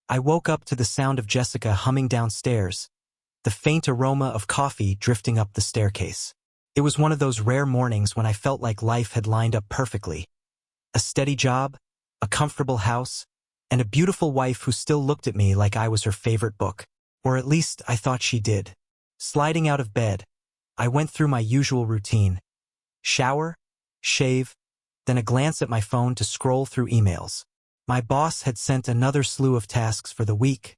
I woke up to the sound of Jessica humming downstairs, the faint aroma of coffee drifting up the staircase. It was one of those rare mornings when I felt like life had lined up perfectly. A steady job, a comfortable house, and a beautiful wife who still looked at me like I was her favorite book. Or at least I thought she did. Sliding out of bed, I went through my usual routine. Shower, shave, then a glance at my phone to scroll through emails. My boss had sent another slew of tasks for the week,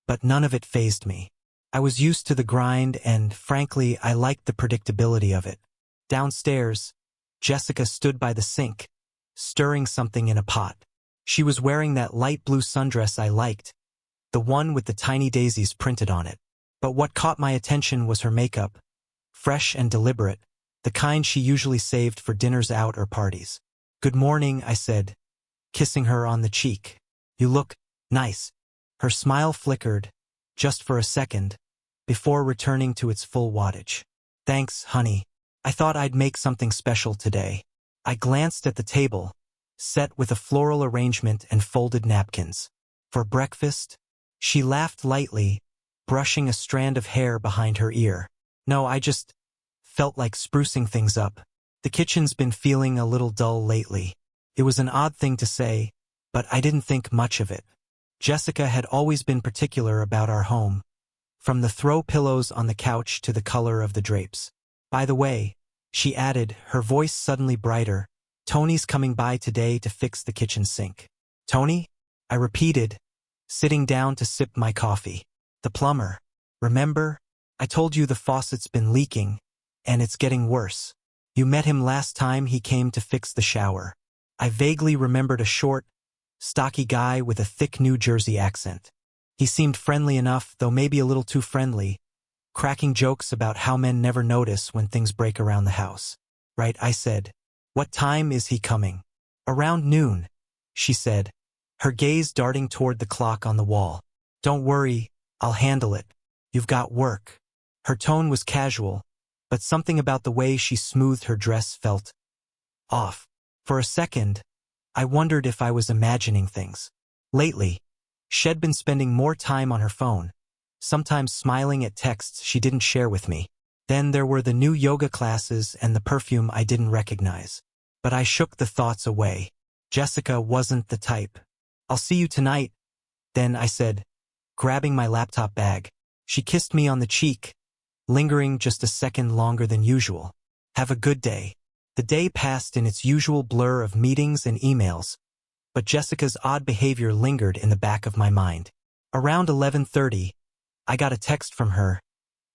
but none of it fazed me. I was used to the grind and, frankly, I liked the predictability of it. Downstairs, Jessica stood by the sink, stirring something in a pot. She was wearing that light blue sundress I liked, the one with the tiny daisies printed on it. But what caught my attention was her makeup, fresh and deliberate, the kind she usually saved for dinners out or parties. "Good morning," I said, kissing her on the cheek. "You look nice." Her smile flickered, just for a second, before returning to its full wattage. "Thanks, honey. I thought I'd make something special today." I glanced at the table, set with a floral arrangement and folded napkins. "For breakfast?" She laughed lightly, brushing a strand of hair behind her ear. "No, I just felt like sprucing things up. The kitchen's been feeling a little dull lately." It was an odd thing to say, but I didn't think much of it. Jessica had always been particular about our home, from the throw pillows on the couch to the color of the drapes. "By the way," she added, her voice suddenly brighter, "Tony's coming by today to fix the kitchen sink." "Tony?" I repeated, sitting down to sip my coffee. "The plumber. Remember? I told you the faucet's been leaking, and it's getting worse. You met him last time he came to fix the shower." I vaguely remembered a short, stocky guy with a thick New Jersey accent. He seemed friendly enough, though maybe a little too friendly, cracking jokes about how men never notice when things break around the house. "Right," I said. "What time is he coming?" "Around noon," she said, her gaze darting toward the clock on the wall. "Don't worry, I'll handle it. You've got work." Her tone was casual, but something about the way she smoothed her dress felt off. For a second, I wondered if I was imagining things. Lately, she'd been spending more time on her phone, sometimes smiling at texts she didn't share with me. Then there were the new yoga classes and the perfume I didn't recognize. But I shook the thoughts away. Jessica wasn't the type. "I'll see you tonight," then I said, grabbing my laptop bag. She kissed me on the cheek, lingering just a second longer than usual. "Have a good day." The day passed in its usual blur of meetings and emails, but Jessica's odd behavior lingered in the back of my mind. Around 11:30, I got a text from her.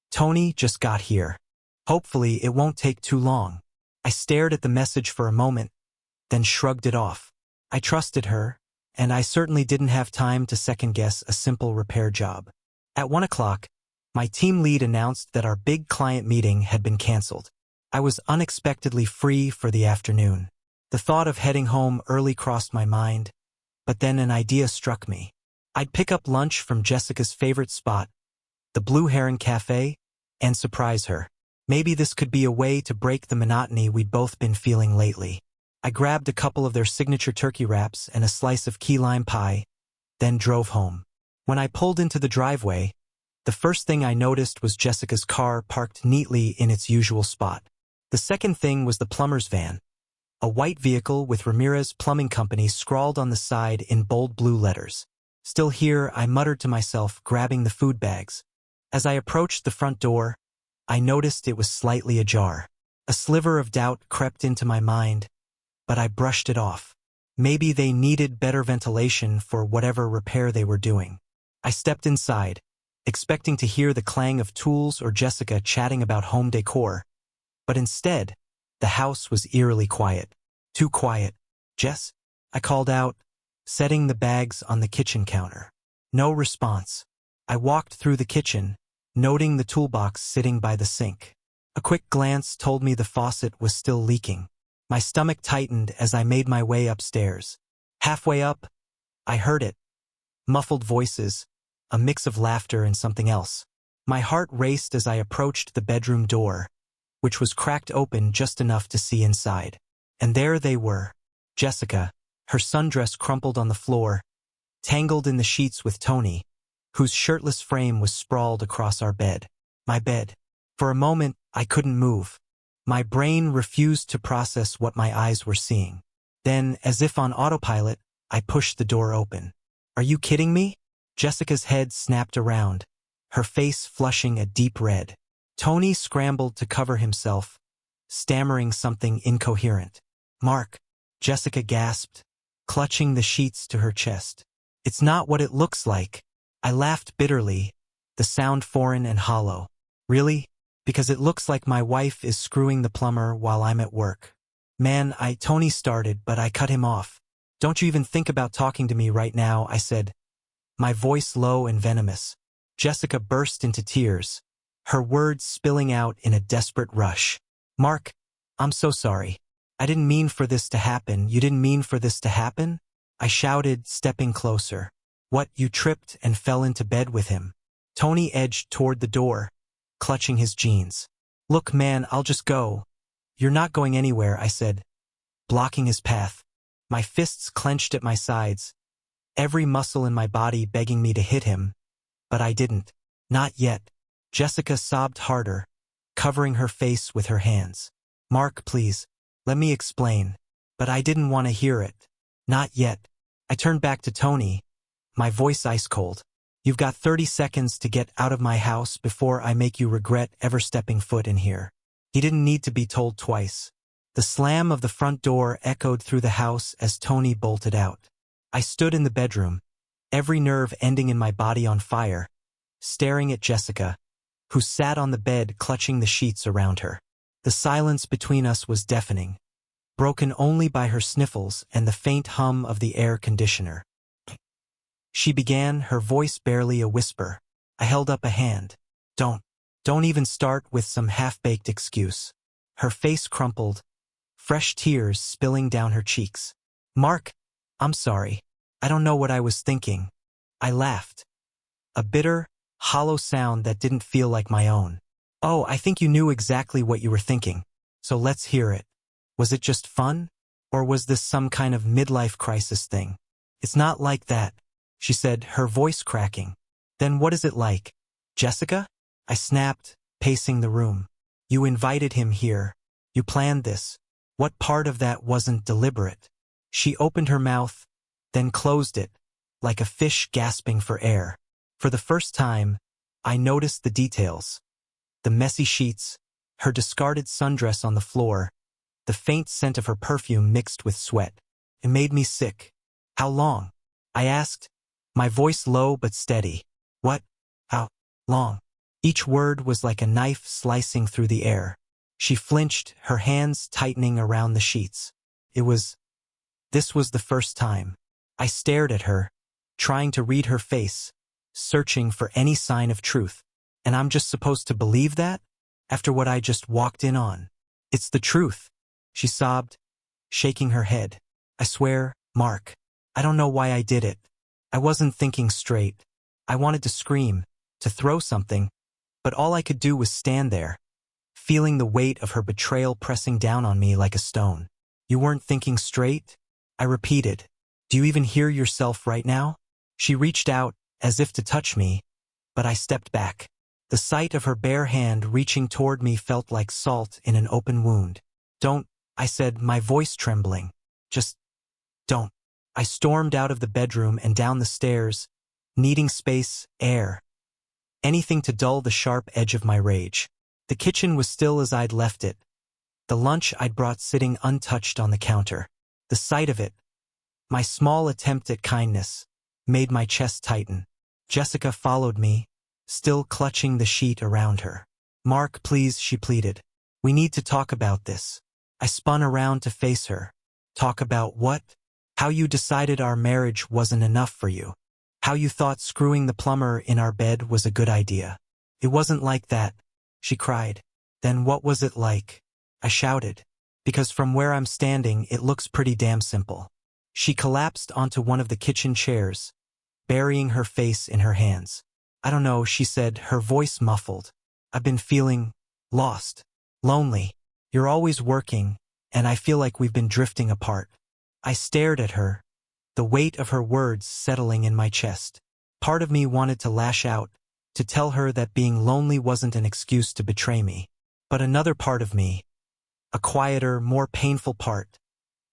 "Tony just got here. Hopefully it won't take too long." I stared at the message for a moment, then shrugged it off. I trusted her, and I certainly didn't have time to second-guess a simple repair job. At 1 o'clock, my team lead announced that our big client meeting had been canceled. I was unexpectedly free for the afternoon. The thought of heading home early crossed my mind, but then an idea struck me. I'd pick up lunch from Jessica's favorite spot, the Blue Heron Cafe, and surprise her. Maybe this could be a way to break the monotony we'd both been feeling lately. I grabbed a couple of their signature turkey wraps and a slice of key lime pie, then drove home. When I pulled into the driveway, the first thing I noticed was Jessica's car parked neatly in its usual spot. The second thing was the plumber's van, a white vehicle with Ramirez Plumbing Company scrawled on the side in bold blue letters. "Still here," I muttered to myself, grabbing the food bags. As I approached the front door, I noticed it was slightly ajar. A sliver of doubt crept into my mind, but I brushed it off. Maybe they needed better ventilation for whatever repair they were doing. I stepped inside, expecting to hear the clang of tools or Jessica chatting about home decor. But instead, the house was eerily quiet. "Too quiet. Jess?" I called out, setting the bags on the kitchen counter. No response. I walked through the kitchen, noting the toolbox sitting by the sink. A quick glance told me the faucet was still leaking. My stomach tightened as I made my way upstairs. Halfway up, I heard it. Muffled voices, a mix of laughter and something else. My heart raced as I approached the bedroom door, which was cracked open just enough to see inside. And there they were. Jessica, her sundress crumpled on the floor, tangled in the sheets with Tony, whose shirtless frame was sprawled across our bed. My bed. For a moment, I couldn't move. My brain refused to process what my eyes were seeing. Then, as if on autopilot, I pushed the door open. "Are you kidding me?" Jessica's head snapped around, her face flushing a deep red. Tony scrambled to cover himself, stammering something incoherent. "Mark," Jessica gasped, clutching the sheets to her chest. "It's not what it looks like." I laughed bitterly, the sound foreign and hollow. "Really? Because it looks like my wife is screwing the plumber while I'm at work." "Man, Tony started, but I cut him off. "Don't you even think about talking to me right now," I said, my voice low and venomous. Jessica burst into tears, her words spilling out in a desperate rush. "Mark, I'm so sorry. I didn't mean for this to happen." "You didn't mean for this to happen?" I shouted, stepping closer. "What, you tripped and fell into bed with him?" Tony edged toward the door, clutching his jeans. "Look, man, I'll just go." "You're not going anywhere," I said, blocking his path. My fists clenched at my sides, every muscle in my body begging me to hit him, but I didn't. "Not yet." Jessica sobbed harder, covering her face with her hands. "Mark, please, let me explain." But I didn't want to hear it. "Not yet." I turned back to Tony, my voice ice cold. "You've got 30 seconds to get out of my house before I make you regret ever stepping foot in here." He didn't need to be told twice. The slam of the front door echoed through the house as Tony bolted out. I stood in the bedroom, every nerve ending in my body on fire, staring at Jessica, who sat on the bed clutching the sheets around her. The silence between us was deafening, broken only by her sniffles and the faint hum of the air conditioner. She began, her voice barely a whisper. I held up a hand. Don't even start with some half-baked excuse." Her face crumpled, fresh tears spilling down her cheeks. "Mark, I'm sorry. I don't know what I was thinking." I laughed, a bitter, hollow sound that didn't feel like my own. "Oh, I think you knew exactly what you were thinking. So let's hear it. Was it just fun? Or was this some kind of midlife crisis thing?" "It's not like that," she said, her voice cracking. "Then what is it like?" "Jessica?" I snapped, pacing the room. "You invited him here. You planned this. What part of that wasn't deliberate?" She opened her mouth, then closed it, like a fish gasping for air. For the first time, I noticed the details. The messy sheets, her discarded sundress on the floor, the faint scent of her perfume mixed with sweat. It made me sick. "How long?" I asked, my voice low but steady. "What? How long?" Each word was like a knife slicing through the air. She flinched, her hands tightening around the sheets. This was the first time. I stared at her, trying to read her face, searching for any sign of truth. "And I'm just supposed to believe that? After what I just walked in on?" "It's the truth," she sobbed, shaking her head. "I swear, Mark, I don't know why I did it. I wasn't thinking straight. I wanted to scream, to throw something, but all I could do was stand there, feeling the weight of her betrayal pressing down on me like a stone." "You weren't thinking straight?" I repeated. "Do you even hear yourself right now?" She reached out, as if to touch me, but I stepped back. The sight of her bare hand reaching toward me felt like salt in an open wound. "Don't," I said, my voice trembling. "Just don't." I stormed out of the bedroom and down the stairs, needing space, air, anything to dull the sharp edge of my rage. The kitchen was still as I'd left it, the lunch I'd brought sitting untouched on the counter. The sight of it, my small attempt at kindness, made my chest tighten. Jessica followed me, still clutching the sheet around her. "Mark, please," she pleaded. "We need to talk about this." I spun around to face her. "Talk about what?" "How you decided our marriage wasn't enough for you. How you thought screwing the plumber in our bed was a good idea." "It wasn't like that," she cried. "Then what was it like?" I shouted. "Because from where I'm standing, it looks pretty damn simple." She collapsed onto one of the kitchen chairs, burying her face in her hands. "I don't know," she said, her voice muffled. "I've been feeling lost, lonely. You're always working, and I feel like we've been drifting apart." I stared at her, the weight of her words settling in my chest. Part of me wanted to lash out, to tell her that being lonely wasn't an excuse to betray me. But another part of me, a quieter, more painful part,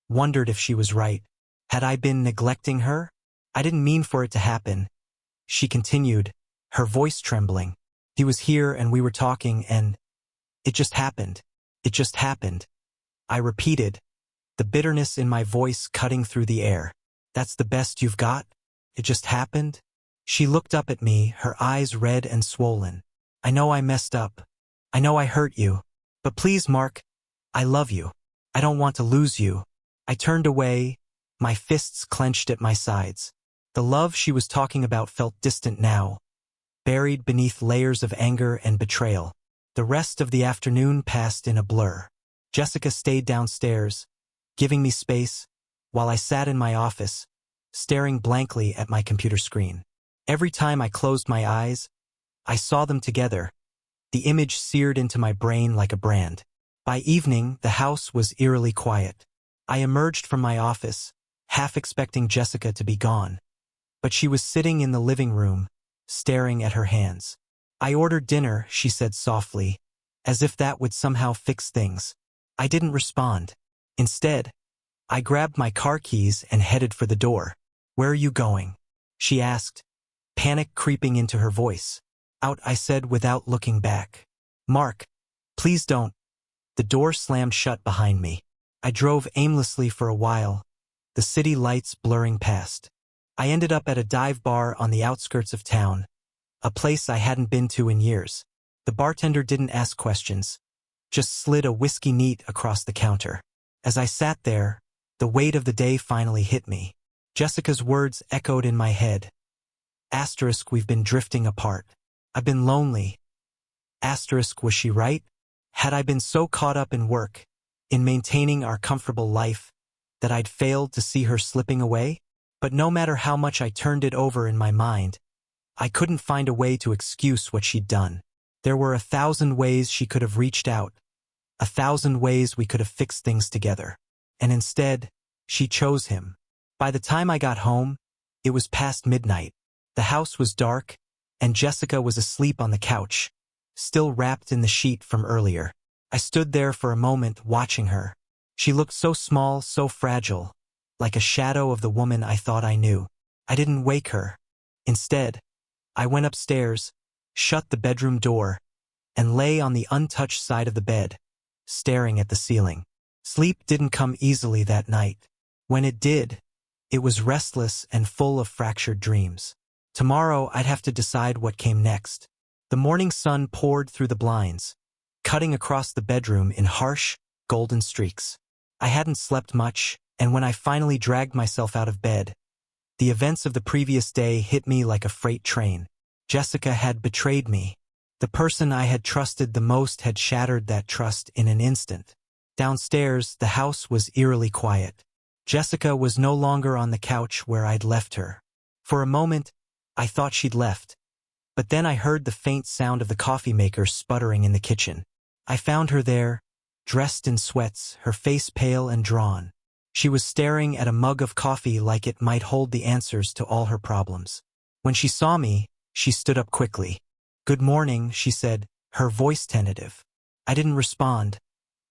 wondered if she was right. Had I been neglecting her? I didn't mean for it to happen. She continued, her voice trembling. He was here and we were talking and it just happened. It just happened. I repeated, the bitterness in my voice cutting through the air. That's the best you've got? It just happened? She looked up at me, her eyes red and swollen. I know I messed up. I know I hurt you. But please, Mark, I love you. I don't want to lose you. I turned away, my fists clenched at my sides. The love she was talking about felt distant now, buried beneath layers of anger and betrayal. The rest of the afternoon passed in a blur. Jessica stayed downstairs, giving me space, while I sat in my office, staring blankly at my computer screen. Every time I closed my eyes, I saw them together. The image seared into my brain like a brand. By evening, the house was eerily quiet. I emerged from my office, half expecting Jessica to be gone. But she was sitting in the living room, staring at her hands. I ordered dinner, she said softly, as if that would somehow fix things. I didn't respond. Instead, I grabbed my car keys and headed for the door. Where are you going? She asked, panic creeping into her voice. Out, I said without looking back. Mark, please don't. The door slammed shut behind me. I drove aimlessly for a while, the city lights blurring past. I ended up at a dive bar on the outskirts of town, a place I hadn't been to in years. The bartender didn't ask questions, just slid a whiskey neat across the counter. As I sat there, the weight of the day finally hit me. Jessica's words echoed in my head. Asterisk, we've been drifting apart. I've been lonely. Asterisk, was she right? Had I been so caught up in work, in maintaining our comfortable life, that I'd failed to see her slipping away? But no matter how much I turned it over in my mind, I couldn't find a way to excuse what she'd done. There were 1,000 ways she could have reached out, 1,000 ways we could have fixed things together. And instead, she chose him. By the time I got home, it was past midnight. The house was dark, and Jessica was asleep on the couch, still wrapped in the sheet from earlier. I stood there for a moment watching her. She looked so small, so fragile, like a shadow of the woman I thought I knew. I didn't wake her. Instead, I went upstairs, shut the bedroom door, and lay on the untouched side of the bed, staring at the ceiling. Sleep didn't come easily that night. When it did, it was restless and full of fractured dreams. Tomorrow I'd have to decide what came next. The morning sun poured through the blinds, cutting across the bedroom in harsh, golden streaks. I hadn't slept much, and when I finally dragged myself out of bed, the events of the previous day hit me like a freight train. Jessica had betrayed me. The person I had trusted the most had shattered that trust in an instant. Downstairs, the house was eerily quiet. Jessica was no longer on the couch where I'd left her. For a moment, I thought she'd left. But then I heard the faint sound of the coffee maker sputtering in the kitchen. I found her there, dressed in sweats, her face pale and drawn. She was staring at a mug of coffee like it might hold the answers to all her problems. When she saw me, she stood up quickly. "Good morning," she said, her voice tentative. I didn't respond,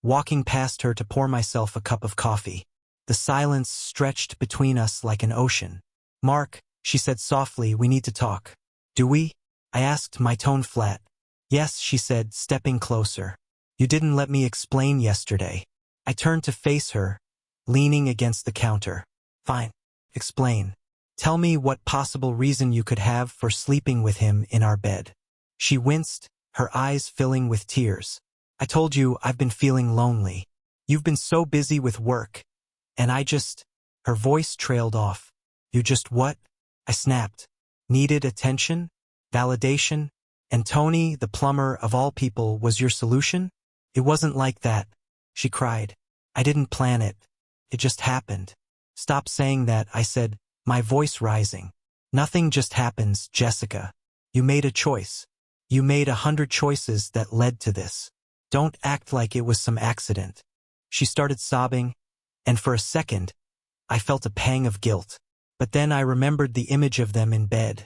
walking past her to pour myself a cup of coffee. The silence stretched between us like an ocean. "Mark," she said softly, "we need to talk." "Do we?" I asked, my tone flat. "Yes," she said, stepping closer. "You didn't let me explain yesterday." I turned to face her, leaning against the counter. "Fine. Explain. Tell me what possible reason you could have for sleeping with him in our bed." She winced, her eyes filling with tears. "I told you I've been feeling lonely. You've been so busy with work. And I just..." Her voice trailed off. "You just what?" I snapped. "Needed attention? Validation? And Tony, the plumber of all people, was your solution?" "It wasn't like that," she cried. "I didn't plan it. It just happened." "Stop saying that," I said, my voice rising. "Nothing just happens, Jessica. You made a choice. You made 100 choices that led to this. Don't act like it was some accident." She started sobbing, and for a second, I felt a pang of guilt. But then I remembered the image of them in bed,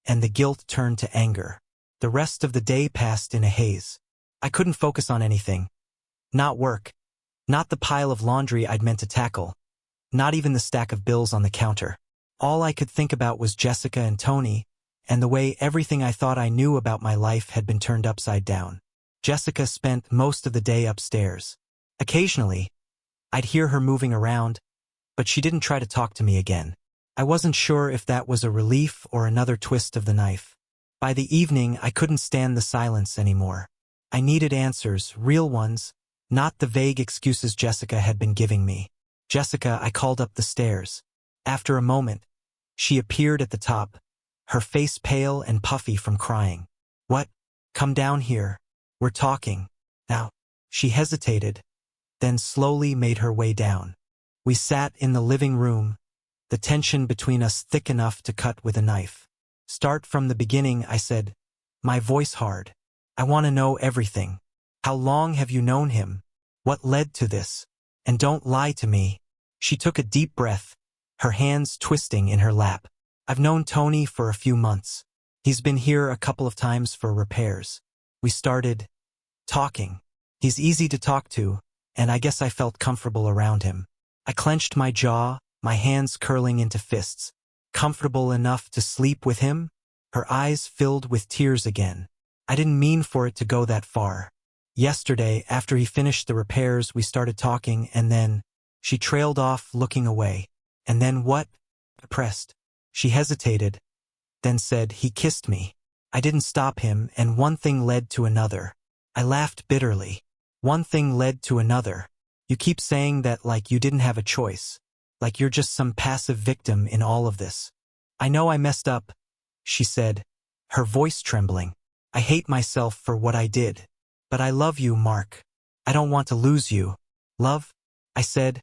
and the guilt turned to anger. The rest of the day passed in a haze. I couldn't focus on anything. Not work. Not the pile of laundry I'd meant to tackle. Not even the stack of bills on the counter. All I could think about was Jessica and Tony, and the way everything I thought I knew about my life had been turned upside down. Jessica spent most of the day upstairs. Occasionally, I'd hear her moving around, but she didn't try to talk to me again. I wasn't sure if that was a relief or another twist of the knife. By the evening, I couldn't stand the silence anymore. I needed answers, real ones, not the vague excuses Jessica had been giving me. Jessica, I called up the stairs. After a moment, she appeared at the top, her face pale and puffy from crying. What? Come down here. We're talking. Now. She hesitated, then slowly made her way down. We sat in the living room, the tension between us thick enough to cut with a knife. Start from the beginning, I said, my voice hard. I want to know everything. How long have you known him? What led to this? And don't lie to me. She took a deep breath, her hands twisting in her lap. I've known Tony for a few months. He's been here a couple of times for repairs. We started talking. He's easy to talk to, and I guess I felt comfortable around him. I clenched my jaw, my hands curling into fists. Comfortable enough to sleep with him? Her eyes filled with tears again. I didn't mean for it to go that far. Yesterday, after he finished the repairs, we started talking, and then she trailed off, looking away. And then what? Depressed. She hesitated, then said, he kissed me. I didn't stop him, and one thing led to another. I laughed bitterly. One thing led to another. You keep saying that like you didn't have a choice. Like you're just some passive victim in all of this. I know I messed up, she said, her voice trembling. I hate myself for what I did. But I love you, Mark. I don't want to lose you. Love? I said,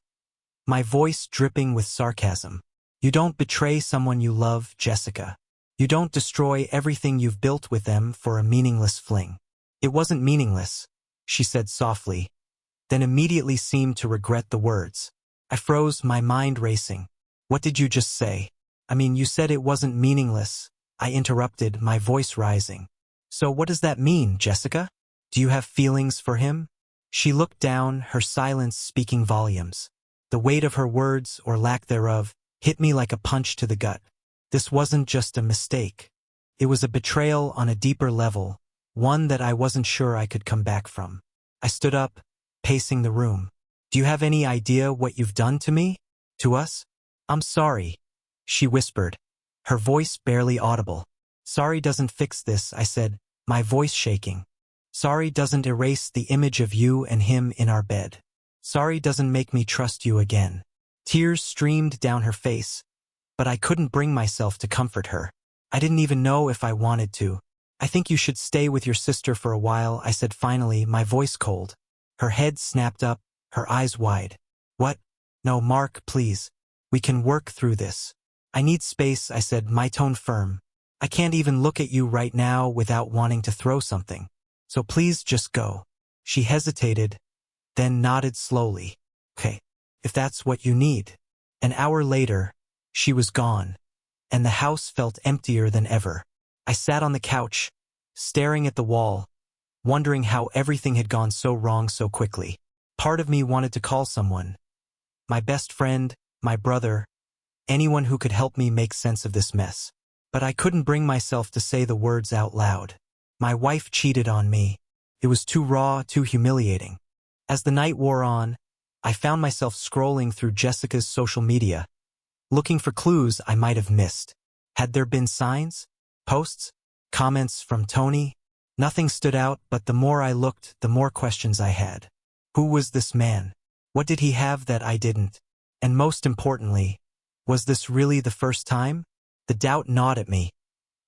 my voice dripping with sarcasm. You don't betray someone you love, Jessica. You don't destroy everything you've built with them for a meaningless fling. It wasn't meaningless, she said softly, then immediately seemed to regret the words. I froze, my mind racing. What did you just say? I mean, you said it wasn't meaningless, I interrupted, my voice rising. So what does that mean, Jessica? Do you have feelings for him? She looked down, her silence speaking volumes. The weight of her words, or lack thereof, hit me like a punch to the gut. This wasn't just a mistake. It was a betrayal on a deeper level, one that I wasn't sure I could come back from. I stood up, pacing the room. Do you have any idea what you've done to me? To us? I'm sorry, she whispered, her voice barely audible. Sorry doesn't fix this, I said, my voice shaking. Sorry doesn't erase the image of you and him in our bed. Sorry doesn't make me trust you again. Tears streamed down her face, but I couldn't bring myself to comfort her. I didn't even know if I wanted to. I think you should stay with your sister for a while, I said finally, my voice cold. Her head snapped up, her eyes wide. What? No, Mark, please. We can work through this. I need space, I said, my tone firm. I can't even look at you right now without wanting to throw something. So please just go. She hesitated, then nodded slowly. Okay, if that's what you need. An hour later, she was gone, and the house felt emptier than ever. I sat on the couch, staring at the wall, wondering how everything had gone so wrong so quickly. Part of me wanted to call someone. My best friend, my brother, anyone who could help me make sense of this mess. But I couldn't bring myself to say the words out loud. My wife cheated on me. It was too raw, too humiliating. As the night wore on, I found myself scrolling through Jessica's social media, looking for clues I might have missed. Had there been signs? Posts? Comments from Tony? Nothing stood out, but the more I looked, the more questions I had. Who was this man? What did he have that I didn't? And most importantly, was this really the first time? The doubt gnawed at me,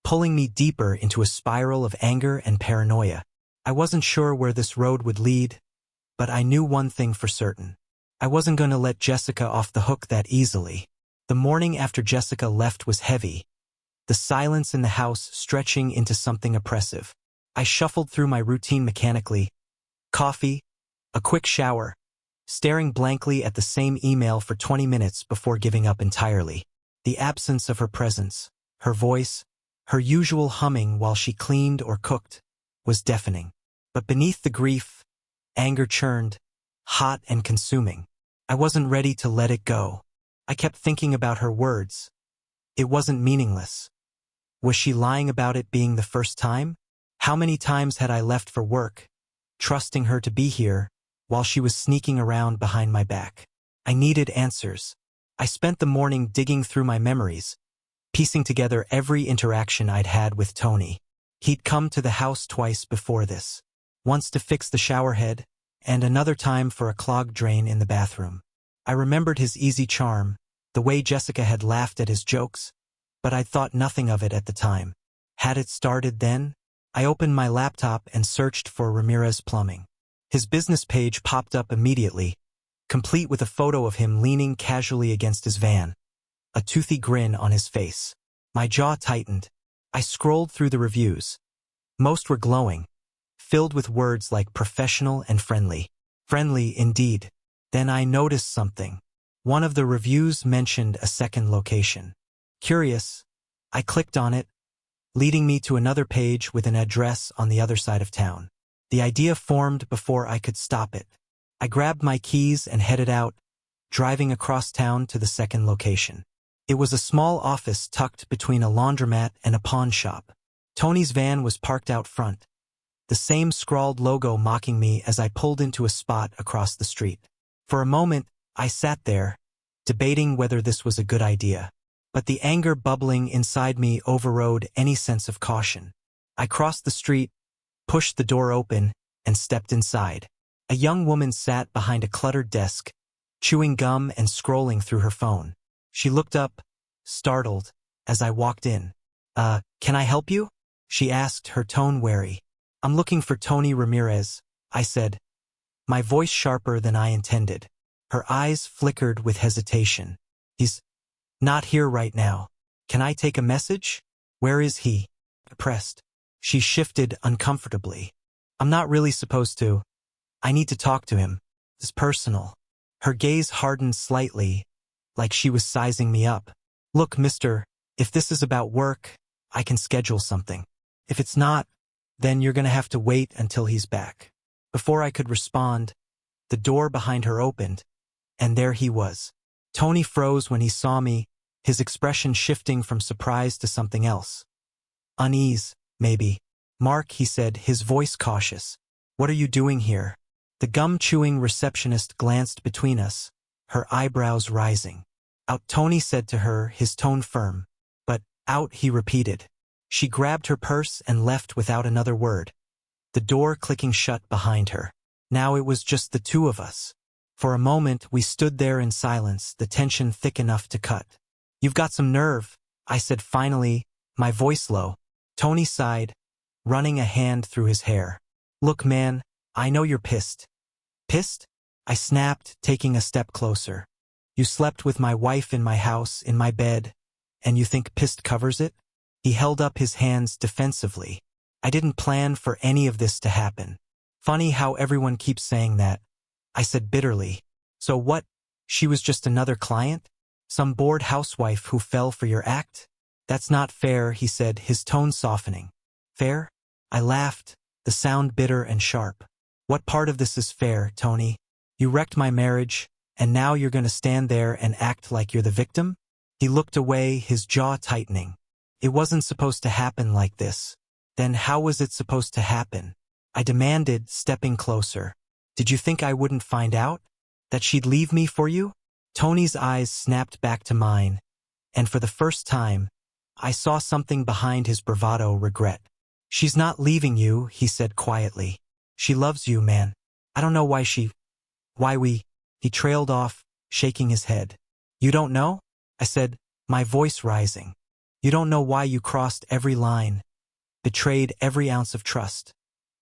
pulling me deeper into a spiral of anger and paranoia. I wasn't sure where this road would lead, but I knew one thing for certain. I wasn't going to let Jessica off the hook that easily. The morning after Jessica left was heavy, the silence in the house stretching into something oppressive. I shuffled through my routine mechanically. Coffee, a quick shower, staring blankly at the same email for 20 minutes before giving up entirely. The absence of her presence, her voice, her usual humming while she cleaned or cooked, was deafening. But beneath the grief, anger churned, hot and consuming. I wasn't ready to let it go. I kept thinking about her words. It wasn't meaningless. Was she lying about it being the first time? How many times had I left for work, trusting her to be here, while she was sneaking around behind my back? I needed answers. I spent the morning digging through my memories, piecing together every interaction I'd had with Tony. He'd come to the house twice before this. Once to fix the shower head, and another time for a clogged drain in the bathroom. I remembered his easy charm, the way Jessica had laughed at his jokes, but I'd thought nothing of it at the time. Had it started then? I opened my laptop and searched for Ramirez Plumbing. His business page popped up immediately, complete with a photo of him leaning casually against his van, a toothy grin on his face. My jaw tightened. I scrolled through the reviews. Most were glowing, filled with words like professional and friendly. Friendly indeed. Then I noticed something. One of the reviews mentioned a second location. Curious, I clicked on it, leading me to another page with an address on the other side of town. The idea formed before I could stop it. I grabbed my keys and headed out, driving across town to the second location. It was a small office tucked between a laundromat and a pawn shop. Tony's van was parked out front, the same scrawled logo mocking me as I pulled into a spot across the street. For a moment, I sat there, debating whether this was a good idea. But the anger bubbling inside me overrode any sense of caution. I crossed the street, pushed the door open, and stepped inside. A young woman sat behind a cluttered desk, chewing gum and scrolling through her phone. She looked up, startled, as I walked in. Can I help you?" she asked, her tone wary. "I'm looking for Tony Ramirez," I said, my voice sharper than I intended. Her eyes flickered with hesitation. "He's not here right now. Can I take a message? Where is he?" Depressed. She shifted uncomfortably. "I'm not really supposed to. I need to talk to him. It's personal." Her gaze hardened slightly, like she was sizing me up. "Look, mister, if this is about work, I can schedule something. If it's not, then you're gonna have to wait until he's back." Before I could respond, the door behind her opened, and there he was. Tony froze when he saw me, his expression shifting from surprise to something else. "Unease, maybe." "Mark," he said, his voice cautious. "What are you doing here?" The gum-chewing receptionist glanced between us, her eyebrows rising. "Out," Tony said to her, his tone firm. But, "Out," he repeated. She grabbed her purse and left without another word, the door clicking shut behind her. Now it was just the two of us. For a moment we stood there in silence, the tension thick enough to cut. "You've got some nerve," I said finally, my voice low. Tony sighed, running a hand through his hair. "Look, man, I know you're pissed." "Pissed?" I snapped, taking a step closer. "You slept with my wife in my house, in my bed, and you think pissed covers it?" He held up his hands defensively. "I didn't plan for any of this to happen." "Funny how everyone keeps saying that," I said bitterly. "So what? She was just another client? Some bored housewife who fell for your act?" "That's not fair," he said, his tone softening. "Fair?" I laughed, the sound bitter and sharp. "What part of this is fair, Tony? You wrecked my marriage, and now you're gonna stand there and act like you're the victim?" He looked away, his jaw tightening. "It wasn't supposed to happen like this." "Then how was it supposed to happen?" I demanded, stepping closer. "Did you think I wouldn't find out? That she'd leave me for you?" Tony's eyes snapped back to mine, and for the first time, I saw something behind his bravado: regret. "She's not leaving you," he said quietly. "She loves you, man. I don't know why we—" He trailed off, shaking his head. "You don't know?" I said, my voice rising. "You don't know why you crossed every line, betrayed every ounce of trust.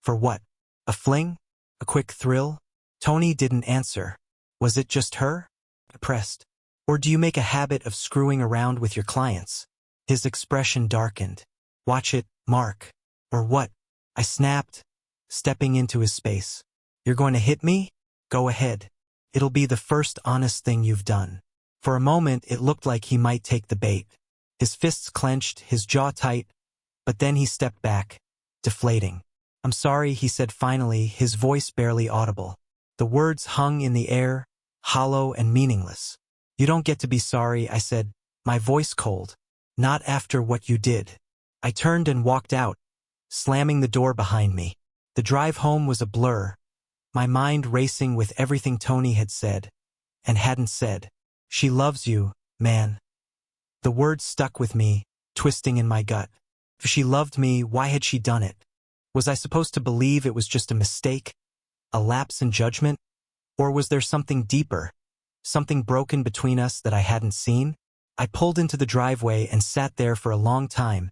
For what? A fling? A quick thrill?" Tony didn't answer. "Was it just her?" Depressed. "Or do you make a habit of screwing around with your clients?" His expression darkened. "Watch it, Mark." "Or what?" I snapped, stepping into his space. "You're going to hit me? Go ahead. It'll be the first honest thing you've done." For a moment it looked like he might take the bait. His fists clenched, his jaw tight, but then he stepped back, deflating. "I'm sorry," he said finally, his voice barely audible. The words hung in the air, hollow and meaningless. "You don't get to be sorry," I said, my voice cold. "Not after what you did." I turned and walked out, slamming the door behind me. The drive home was a blur, my mind racing with everything Tony had said, and hadn't said. "She loves you, man." The words stuck with me, twisting in my gut. If she loved me, why had she done it? Was I supposed to believe it was just a mistake? A lapse in judgment? Or was there something deeper? Something broken between us that I hadn't seen? I pulled into the driveway and sat there for a long time,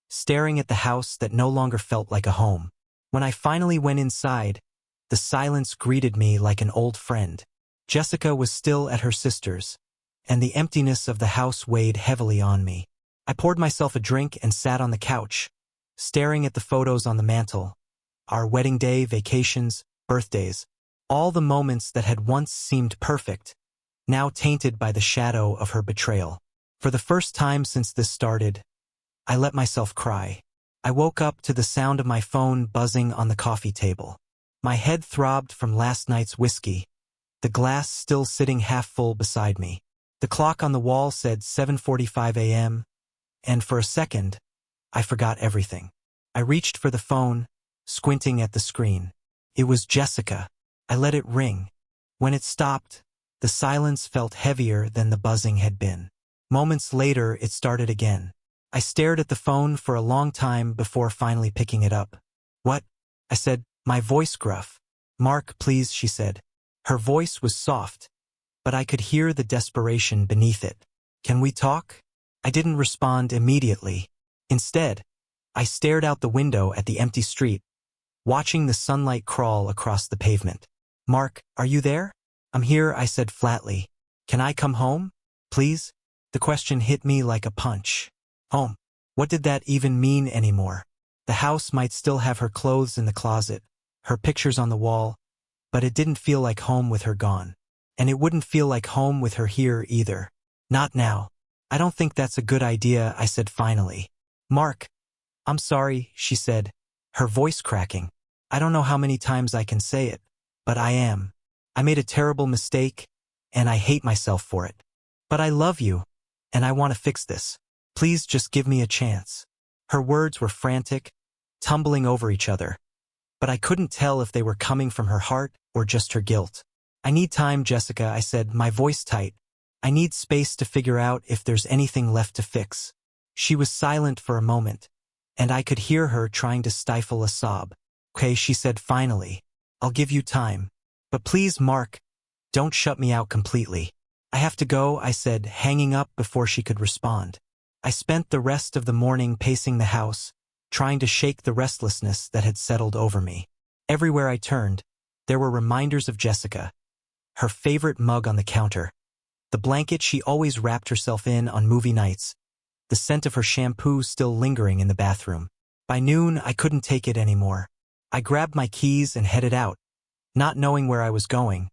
staring at the house that no longer felt like a home. When I finally went inside, the silence greeted me like an old friend. Jessica was still at her sister's, and the emptiness of the house weighed heavily on me. I poured myself a drink and sat on the couch, staring at the photos on the mantel. Our wedding day, vacations, birthdays, all the moments that had once seemed perfect, now tainted by the shadow of her betrayal. For the first time since this started, I let myself cry. I woke up to the sound of my phone buzzing on the coffee table. My head throbbed from last night's whiskey, the glass still sitting half full beside me. The clock on the wall said 7:45 a.m., and for a second, I forgot everything. I reached for the phone, squinting at the screen. It was Jessica. I let it ring. When it stopped, the silence felt heavier than the buzzing had been. Moments later, it started again. I stared at the phone for a long time before finally picking it up. "What?" I said, my voice gruff. "Mark, please," she said. Her voice was soft, but I could hear the desperation beneath it. "Can we talk?" I didn't respond immediately. Instead, I stared out the window at the empty street, watching the sunlight crawl across the pavement. "Mark, are you there?" "I'm here," I said flatly. "Can I come home, please?" The question hit me like a punch. Home. What did that even mean anymore? The house might still have her clothes in the closet, her pictures on the wall, but it didn't feel like home with her gone. And it wouldn't feel like home with her here either. Not now. "I don't think that's a good idea," I said finally. "Mark, I'm sorry," she said, her voice cracking. "I don't know how many times I can say it, but I am. I made a terrible mistake, and I hate myself for it. But I love you, and I want to fix this. Please just give me a chance." Her words were frantic, tumbling over each other, but I couldn't tell if they were coming from her heart or just her guilt. "I need time, Jessica," I said, my voice tight. "I need space to figure out if there's anything left to fix." She was silent for a moment, and I could hear her trying to stifle a sob. "Okay," she said finally. "I'll give you time. But please, Mark, don't shut me out completely." "I have to go," I said, hanging up before she could respond. I spent the rest of the morning pacing the house, trying to shake the restlessness that had settled over me. Everywhere I turned, there were reminders of Jessica, her favorite mug on the counter, the blanket she always wrapped herself in on movie nights, the scent of her shampoo still lingering in the bathroom. By noon, I couldn't take it anymore. I grabbed my keys and headed out, not knowing where I was going,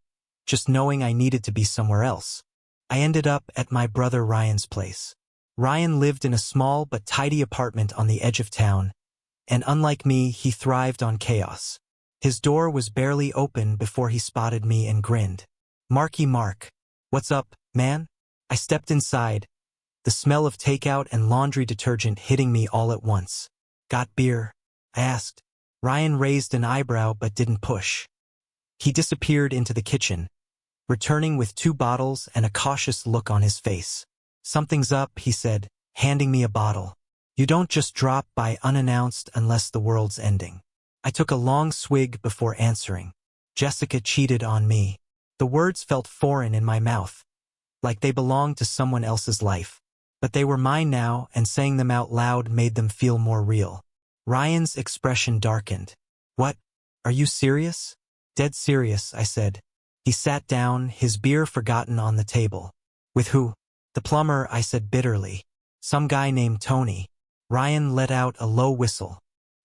just knowing I needed to be somewhere else. I ended up at my brother Ryan's place. Ryan lived in a small but tidy apartment on the edge of town, and unlike me, he thrived on chaos. His door was barely open before he spotted me and grinned. "Marky Mark, what's up, man?" I stepped inside, the smell of takeout and laundry detergent hitting me all at once. "Got beer?" I asked. Ryan raised an eyebrow but didn't push. He disappeared into the kitchen, returning with 2 bottles and a cautious look on his face. "Something's up," he said, handing me a bottle. "You don't just drop by unannounced unless the world's ending." I took a long swig before answering. "Jessica cheated on me." The words felt foreign in my mouth, like they belonged to someone else's life. But they were mine now, and saying them out loud made them feel more real. Ryan's expression darkened. "What? Are you serious?" "Dead serious," I said. He sat down, his beer forgotten on the table. "With who?" "The plumber," I said bitterly. "Some guy named Tony." Ryan let out a low whistle.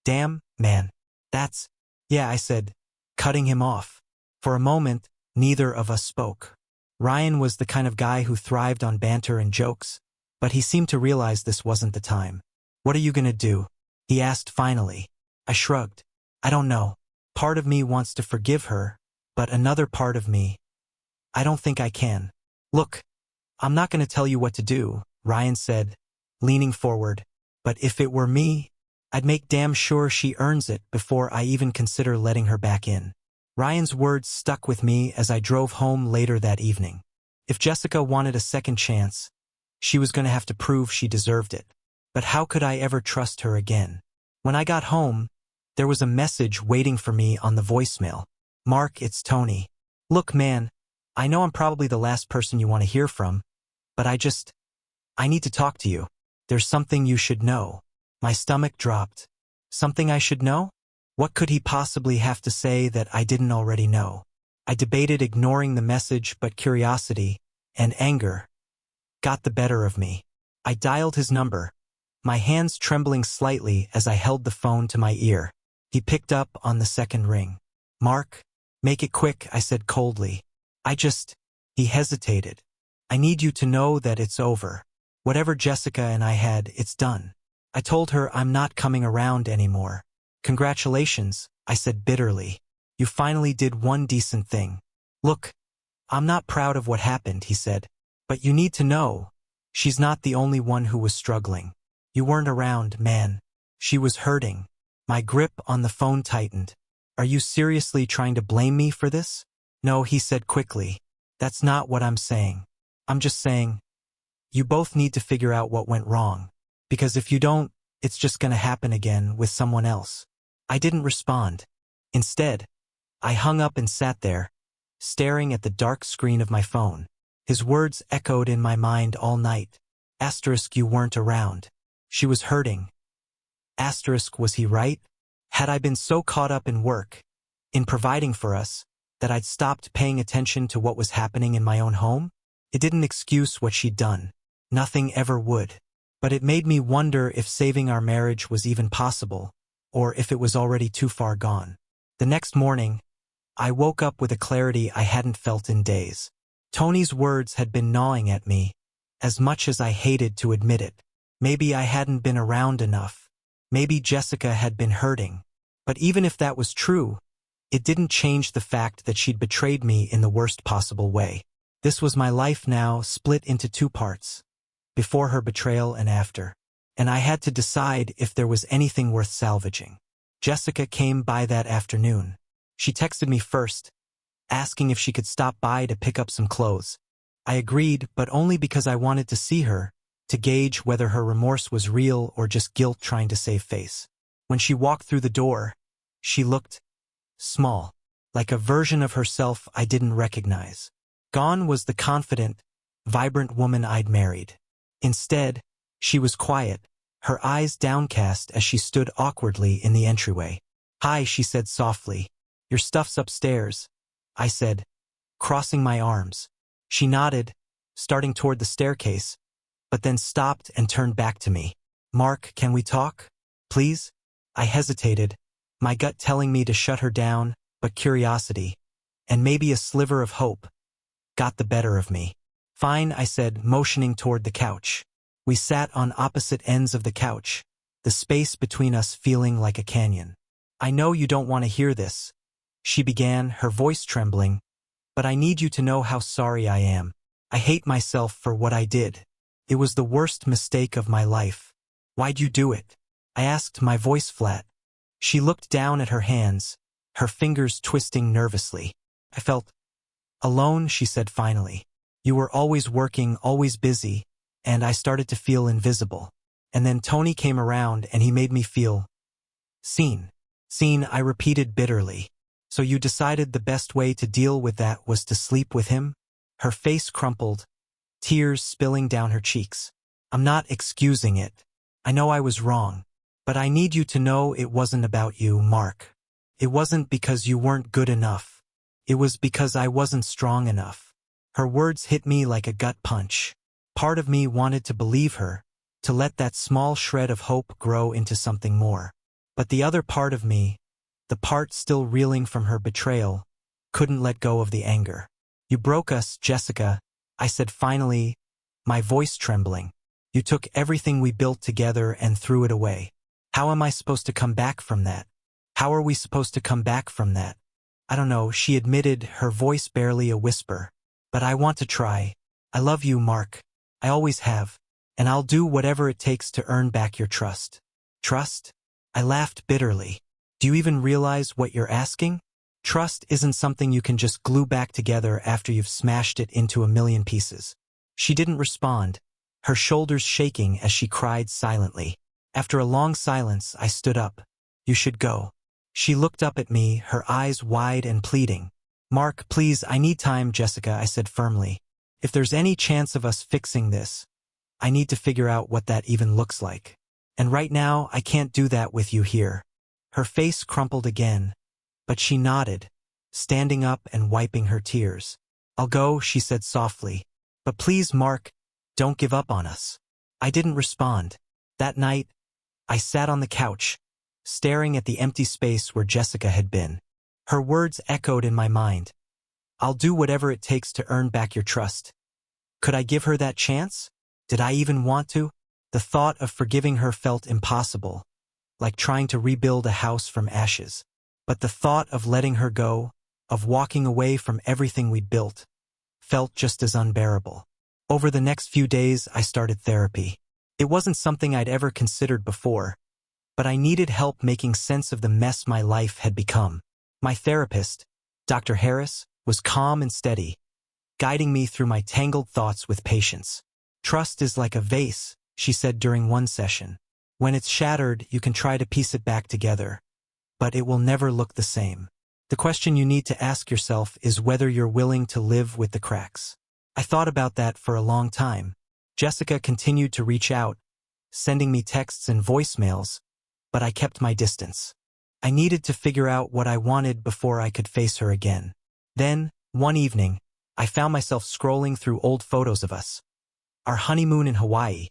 "Damn, man. That's—" "Yeah," I said, cutting him off. For a moment, neither of us spoke. Ryan was the kind of guy who thrived on banter and jokes, but he seemed to realize this wasn't the time. "What are you gonna do?" he asked finally. I shrugged. "I don't know. Part of me wants to forgive her, but another part of me, I don't think I can." "Look, I'm not gonna tell you what to do," Ryan said, leaning forward, "but if it were me, I'd make damn sure she earns it before I even consider letting her back in." Ryan's words stuck with me as I drove home later that evening. If Jessica wanted a second chance, she was going to have to prove she deserved it. But how could I ever trust her again? When I got home, there was a message waiting for me on the voicemail. "Mark, it's Tony. Look, man, I know I'm probably the last person you want to hear from, but I need to talk to you. There's something you should know." My stomach dropped. Something I should know? What could he possibly have to say that I didn't already know? I debated ignoring the message, but curiosity and anger got the better of me. I dialed his number, my hands trembling slightly as I held the phone to my ear. He picked up on the second ring. "Mark, make it quick," I said coldly. He hesitated. "I need you to know that it's over. Whatever Jessica and I had, it's done. I told her I'm not coming around anymore." "Congratulations," I said bitterly. "You finally did one decent thing." "Look, I'm not proud of what happened," he said. "But you need to know, she's not the only one who was struggling. You weren't around, man. She was hurting." My grip on the phone tightened. "Are you seriously trying to blame me for this?" "No," he said quickly. "That's not what I'm saying. I'm just saying, you both need to figure out what went wrong. Because if you don't, it's just gonna happen again with someone else." I didn't respond. Instead, I hung up and sat there, staring at the dark screen of my phone. His words echoed in my mind all night. You weren't around. She was hurting. Was he right? Had I been so caught up in work, in providing for us, that I'd stopped paying attention to what was happening in my own home? It didn't excuse what she'd done. Nothing ever would. But it made me wonder if saving our marriage was even possible, or if it was already too far gone. The next morning, I woke up with a clarity I hadn't felt in days. Tony's words had been gnawing at me, as much as I hated to admit it. Maybe I hadn't been around enough. Maybe Jessica had been hurting. But even if that was true, it didn't change the fact that she'd betrayed me in the worst possible way. This was my life now, split into two parts. Before her betrayal and after. And I had to decide if there was anything worth salvaging. Jessica came by that afternoon. She texted me first, asking if she could stop by to pick up some clothes. I agreed, but only because I wanted to see her, to gauge whether her remorse was real or just guilt trying to save face. When she walked through the door, she looked small, like a version of herself I didn't recognize. Gone was the confident, vibrant woman I'd married. Instead, she was quiet, her eyes downcast as she stood awkwardly in the entryway. "Hi," she said softly. "Your stuff's upstairs," I said, crossing my arms. She nodded, starting toward the staircase, but then stopped and turned back to me. "Mark, can we talk? Please?" I hesitated, my gut telling me to shut her down, but curiosity, and maybe a sliver of hope, got the better of me. "Fine," I said, motioning toward the couch. We sat on opposite ends of the couch, the space between us feeling like a canyon. "I know you don't want to hear this," she began, her voice trembling, "but I need you to know how sorry I am. I hate myself for what I did. It was the worst mistake of my life." "Why'd you do it?" I asked, my voice flat. She looked down at her hands, her fingers twisting nervously. "I felt alone," she said finally. "You were always working, always busy, and I started to feel invisible. And then Tony came around and he made me feel seen." "Seen," I repeated bitterly. "So you decided the best way to deal with that was to sleep with him?" Her face crumpled, tears spilling down her cheeks. "I'm not excusing it. I know I was wrong. But I need you to know it wasn't about you, Mark. It wasn't because you weren't good enough. It was because I wasn't strong enough." Her words hit me like a gut punch. Part of me wanted to believe her, to let that small shred of hope grow into something more. But the other part of me, the part still reeling from her betrayal, couldn't let go of the anger. You broke us, Jessica, I said finally, my voice trembling. You took everything we built together and threw it away. How am I supposed to come back from that? How are we supposed to come back from that? I don't know, she admitted, her voice barely a whisper. But I want to try. I love you, Mark. I always have. And I'll do whatever it takes to earn back your trust. Trust? I laughed bitterly. Do you even realize what you're asking? Trust isn't something you can just glue back together after you've smashed it into a million pieces. She didn't respond, her shoulders shaking as she cried silently. After a long silence, I stood up. You should go. She looked up at me, her eyes wide and pleading. Mark, please, I need time, Jessica, I said firmly. If there's any chance of us fixing this, I need to figure out what that even looks like. And right now, I can't do that with you here. Her face crumpled again, but she nodded, standing up and wiping her tears. I'll go, she said softly. But please, Mark, don't give up on us. I didn't respond. That night, I sat on the couch, staring at the empty space where Jessica had been. Her words echoed in my mind. I'll do whatever it takes to earn back your trust. Could I give her that chance? Did I even want to? The thought of forgiving her felt impossible, like trying to rebuild a house from ashes. But the thought of letting her go, of walking away from everything we'd built, felt just as unbearable. Over the next few days, I started therapy. It wasn't something I'd ever considered before, but I needed help making sense of the mess my life had become. My therapist, Dr. Harris, was calm and steady, guiding me through my tangled thoughts with patience. Trust is like a vase, she said during one session. When it's shattered, you can try to piece it back together, but it will never look the same. The question you need to ask yourself is whether you're willing to live with the cracks. I thought about that for a long time. Jessica continued to reach out, sending me texts and voicemails, but I kept my distance. I needed to figure out what I wanted before I could face her again. Then, one evening, I found myself scrolling through old photos of us. Our honeymoon in Hawaii,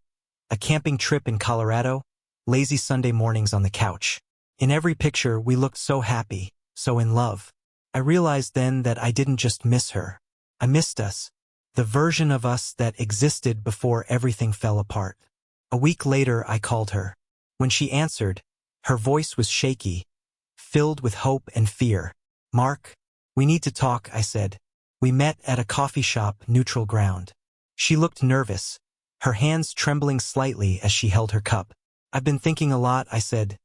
a camping trip in Colorado, lazy Sunday mornings on the couch. In every picture, we looked so happy, so in love. I realized then that I didn't just miss her. I missed us, the version of us that existed before everything fell apart. A week later, I called her. When she answered, her voice was shaky, filled with hope and fear. Mark, we need to talk, I said. We met at a coffee shop, neutral ground. She looked nervous, her hands trembling slightly as she held her cup. I've been thinking a lot, I said,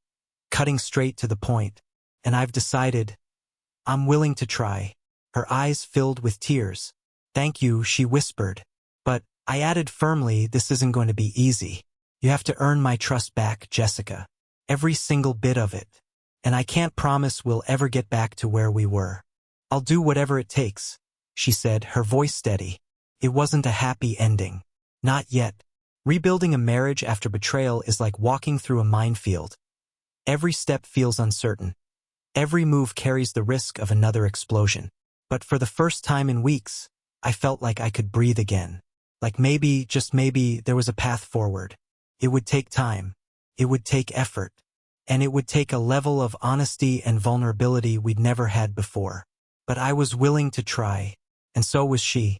cutting straight to the point, and I've decided I'm willing to try. Her eyes filled with tears. Thank you, she whispered. But, I added firmly, this isn't going to be easy. You have to earn my trust back, Jessica. Every single bit of it. And I can't promise we'll ever get back to where we were. I'll do whatever it takes, she said, her voice steady. It wasn't a happy ending. Not yet. Rebuilding a marriage after betrayal is like walking through a minefield. Every step feels uncertain. Every move carries the risk of another explosion. But for the first time in weeks, I felt like I could breathe again. Like maybe, just maybe, there was a path forward. It would take time. It would take effort. And it would take a level of honesty and vulnerability we'd never had before. But I was willing to try. And so was she.